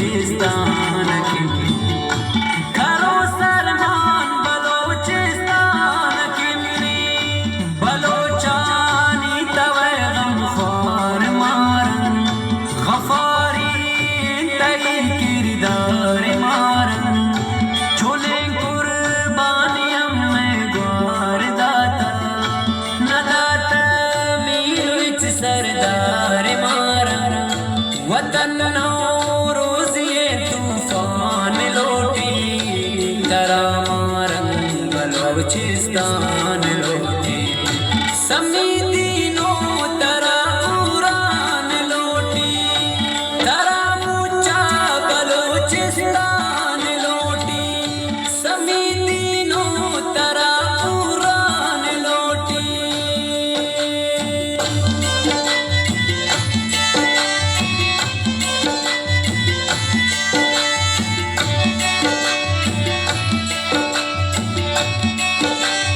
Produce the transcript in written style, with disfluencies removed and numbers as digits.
बलोचिस्तान की करो सलमान बलोचिस्तान की बलोचानी तवे गमखार मारन गफारी तई किरदार मारन छोले कुर्बानियम में ग्वार दाता न दाता मीर विच सरदार मारन वतन